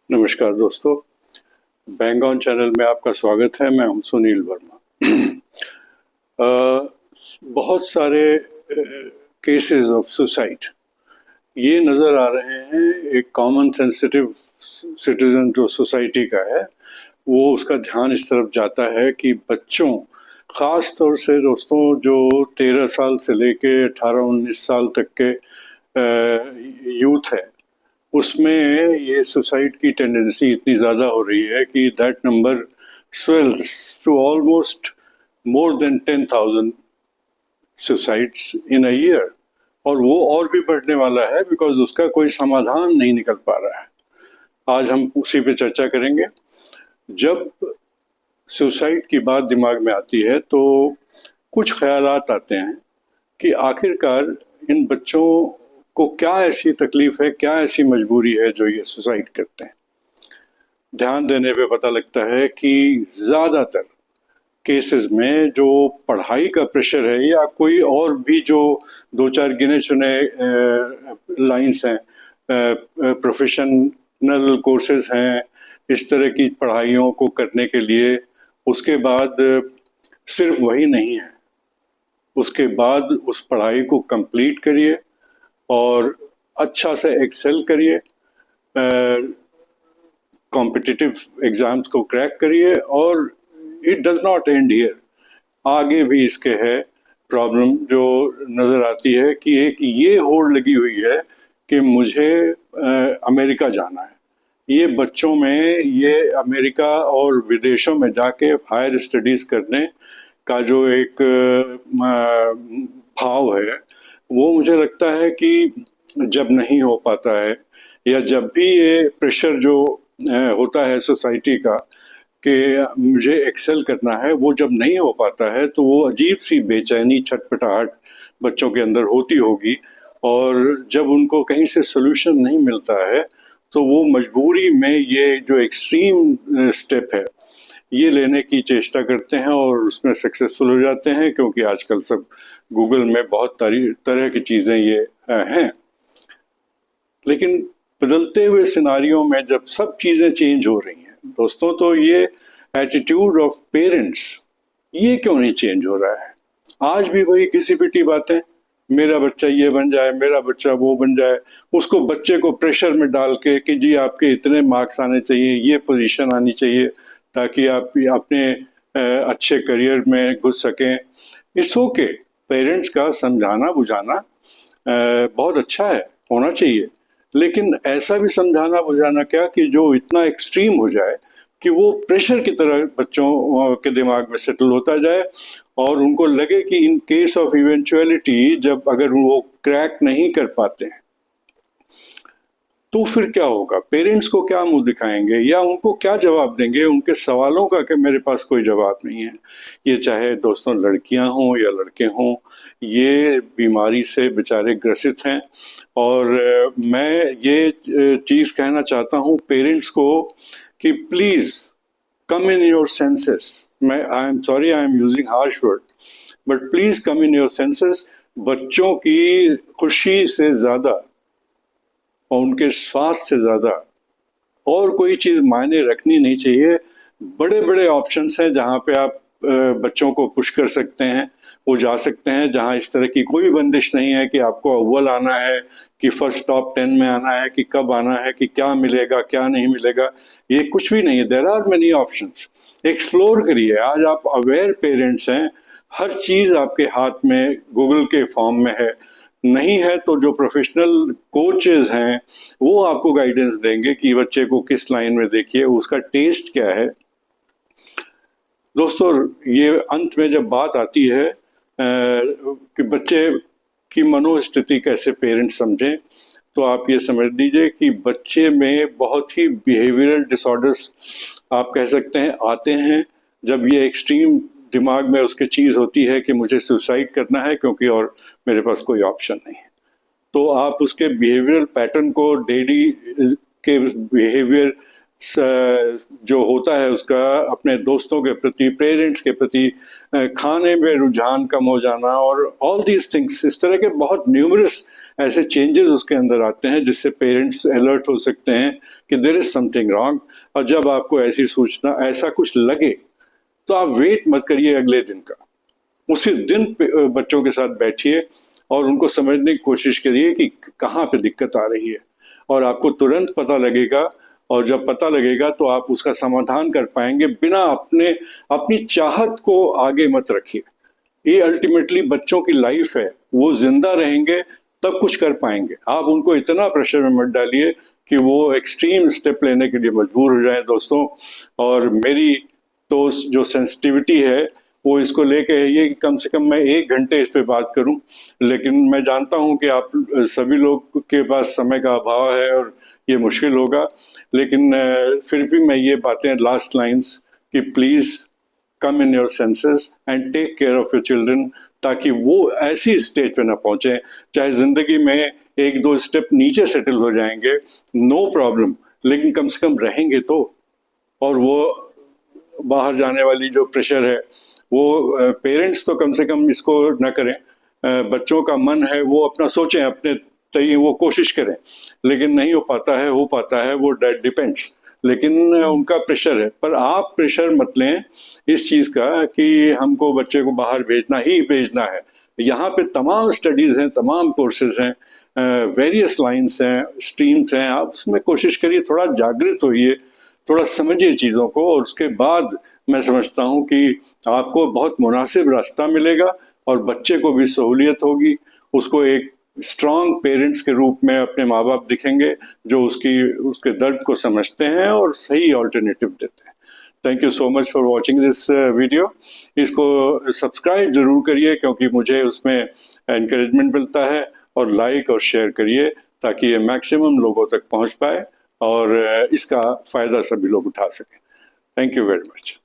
नमस्कार दोस्तों, bang on channel में आपका स्वागत है। मैं हूं सुनील वर्मा। बहुत सारे केसेस ऑफ सुसाइड ये नज़र आ रहे हैं। एक कॉमन सेंसिटिव सिटीजन जो सोसाइटी का है वो उसका ध्यान इस तरफ जाता है कि बच्चों, ख़ास तौर से दोस्तों जो 13 साल से लेके 18-19 साल तक के यूथ है, उसमें ये सुसाइड की टेंडेंसी इतनी ज़्यादा हो रही है कि that number swells to almost more than 10,000 suicides in a year। और वो और भी बढ़ने वाला है बिकॉज उसका कोई समाधान नहीं निकल पा रहा है। आज हम उसी पे चर्चा करेंगे। जब सुसाइड की बात दिमाग में आती है तो कुछ ख्यालात आते हैं कि आखिरकार इन बच्चों को क्या ऐसी तकलीफ है, क्या ऐसी मजबूरी है जो ये सुसाइड करते हैं। ध्यान देने पे पता लगता है कि ज़्यादातर केसेस में जो पढ़ाई का प्रेशर है या कोई और भी जो दो चार गिने चुने लाइंस हैं, प्रोफेशनल कोर्सेज हैं, इस तरह की पढ़ाइयों को करने के लिए, उसके बाद सिर्फ वही नहीं है, उसके बाद उस पढ़ाई को कंप्लीट करिए और अच्छा से एक्सेल करिए, कॉम्पिटिटिव एग्जाम्स को क्रैक करिए। और it does not and here, आगे भी इसके है प्रॉब्लम जो नज़र आती है कि एक ये होड़ लगी हुई है कि मुझे अमेरिका जाना है। ये बच्चों में ये अमेरिका और विदेशों में जाके हायर स्टडीज़ करने का जो एक भाव है, वो मुझे लगता है कि जब नहीं हो पाता है या जब भी ये प्रेशर जो होता है सोसाइटी का कि मुझे एक्सेल करना है, वो जब नहीं हो पाता है तो वो अजीब सी बेचैनी, छटपटाहट बच्चों के अंदर होती होगी। और जब उनको कहीं से सोल्यूशन नहीं मिलता है तो वो मजबूरी में ये जो एक्सट्रीम स्टेप है ये लेने की चेष्टा करते हैं और उसमें सक्सेसफुल हो जाते हैं, क्योंकि आजकल सब गूगल में बहुत तरह की चीज़ें ये हैं। लेकिन बदलते हुए सिनारियों में जब सब चीज़ें चेंज हो रही हैं दोस्तों, तो ये एटीट्यूड ऑफ पेरेंट्स ये क्यों नहीं चेंज हो रहा है? आज भी वही घिसी पिटी बातें, मेरा बच्चा ये बन जाए, मेरा बच्चा वो बन जाए। उसको बच्चे को प्रेशर में डाल के कि जी आपके इतने मार्क्स आने चाहिए, ये पोजीशन आनी चाहिए ताकि आप अपने अच्छे करियर में घुस सकें। इट्स ओके, पेरेंट्स का समझाना बुझाना बहुत अच्छा है, होना चाहिए, लेकिन ऐसा भी समझाना बुझाना क्या कि जो इतना एक्सट्रीम हो जाए कि वो प्रेशर की तरह बच्चों के दिमाग में सेटल होता जाए और उनको लगे कि इन केस ऑफ इवेंचुअलिटी जब अगर वो क्रैक नहीं कर पाते हैं तो फिर क्या होगा? पेरेंट्स को क्या मुंह दिखाएंगे या उनको क्या जवाब देंगे? उनके सवालों का कि मेरे पास कोई जवाब नहीं है। ये चाहे दोस्तों लड़कियां हों या लड़के हों, ये बीमारी से बेचारे ग्रसित हैं। और मैं ये चीज़ कहना चाहता हूँ पेरेंट्स को कि please come in your senses. मैं I am sorry, I am using harsh word, but please come in your senses. बच्चों की खुशी से ज़्यादा और उनके स्वास्थ्य से ज़्यादा और कोई चीज़ मायने रखनी नहीं चाहिए। बड़े बड़े ऑप्शंस हैं जहाँ पे आप बच्चों को पुश कर सकते हैं, वो जा सकते हैं जहाँ इस तरह की कोई बंदिश नहीं है कि आपको अव्वल आना है, कि फर्स्ट टॉप 10 में आना है, कि कब आना है, कि क्या मिलेगा क्या नहीं मिलेगा। ये कुछ भी नहीं है। There are many options, explore करिए। आज आप अवेयर पेरेंट्स हैं, हर चीज़ आपके हाथ में गूगल के फॉर्म में है। नहीं है तो जो प्रोफेशनल कोचेज हैं वो आपको गाइडेंस देंगे कि बच्चे को किस लाइन में देखिए, उसका टेस्ट क्या है। दोस्तों, ये अंत में जब बात आती है कि बच्चे की मनोस्थिति कैसे पेरेंट्स समझें, तो आप ये समझ लीजिए कि बच्चे में बहुत ही बिहेवियरल डिसऑर्डर्स आप कह सकते हैं आते हैं जब ये एक्सट्रीम दिमाग में उसके चीज़ होती है कि मुझे सुसाइड करना है क्योंकि और मेरे पास कोई ऑप्शन नहीं है। तो आप उसके बिहेवियरल पैटर्न को, डेली के बिहेवियर जो होता है उसका अपने दोस्तों के प्रति, पेरेंट्स के प्रति, खाने में रुझान कम हो जाना और ऑल दीज थिंग्स, इस तरह के बहुत न्यूमरस ऐसे चेंजेस उसके अंदर आते हैं जिससे पेरेंट्स अलर्ट हो सकते हैं कि देयर इज समथिंग रॉन्ग। और जब आपको ऐसी सूचना, ऐसा कुछ लगे तो आप वेट मत करिए अगले दिन का, उसी दिन बच्चों के साथ बैठिए और उनको समझने की कोशिश करिए कि कहाँ पे दिक्कत आ रही है, और आपको तुरंत पता लगेगा। और जब पता लगेगा तो आप उसका समाधान कर पाएंगे बिना अपनी चाहत को आगे मत रखिए। ये अल्टीमेटली बच्चों की लाइफ है, वो जिंदा रहेंगे तब कुछ कर पाएंगे। आप उनको इतना प्रेशर में मत डालिए कि वो एक्सट्रीम स्टेप लेने के लिए मजबूर हो जाएं दोस्तों। और मेरी तो जो सेंसिटिविटी है वो इसको लेके है ये कि कम से कम मैं 1 घंटे इस पे बात करूं, लेकिन मैं जानता हूं कि आप सभी लोग के पास समय का अभाव है और ये मुश्किल होगा। लेकिन फिर भी मैं ये बातें, लास्ट लाइंस, कि please come in your senses and take care of your children, ताकि वो ऐसी स्टेज पे ना पहुंचे, चाहे जिंदगी में 1-2 स्टेप नीचे सेटल हो जाएंगे, नो प्रॉब्लम, लेकिन कम से कम रहेंगे तो। और वो बाहर जाने वाली जो प्रेशर है वो पेरेंट्स तो कम से कम इसको न करें। बच्चों का मन है वो अपना सोचें, अपने तय वो कोशिश करें, लेकिन नहीं हो पाता है वो डिपेंड्स, लेकिन उनका प्रेशर है। पर आप प्रेशर मत लें इस चीज़ का कि हमको बच्चे को बाहर भेजना ही भेजना है। यहाँ पे तमाम स्टडीज़ हैं, तमाम कोर्सेज हैं, वेरियस लाइन्स हैं, स्ट्रीम्स हैं। आप उसमें कोशिश करिए, थोड़ा जागृत होइए, थोड़ा समझिए चीज़ों को, और उसके बाद मैं समझता हूँ कि आपको बहुत मुनासिब रास्ता मिलेगा और बच्चे को भी सहूलियत होगी। उसको एक स्ट्रॉन्ग पेरेंट्स के रूप में अपने माँ बाप दिखेंगे जो उसके दर्द को समझते हैं और सही ऑल्टरनेटिव देते हैं। Thank you so much for watching this video. इसको सब्सक्राइब जरूर करिए क्योंकि मुझे उसमें एनकरेजमेंट मिलता है, और लाइक और शेयर करिए ताकि ये मैक्सिमम लोगों तक पहुंच पाए और इसका फ़ायदा सभी लोग उठा सकें। Thank you very much.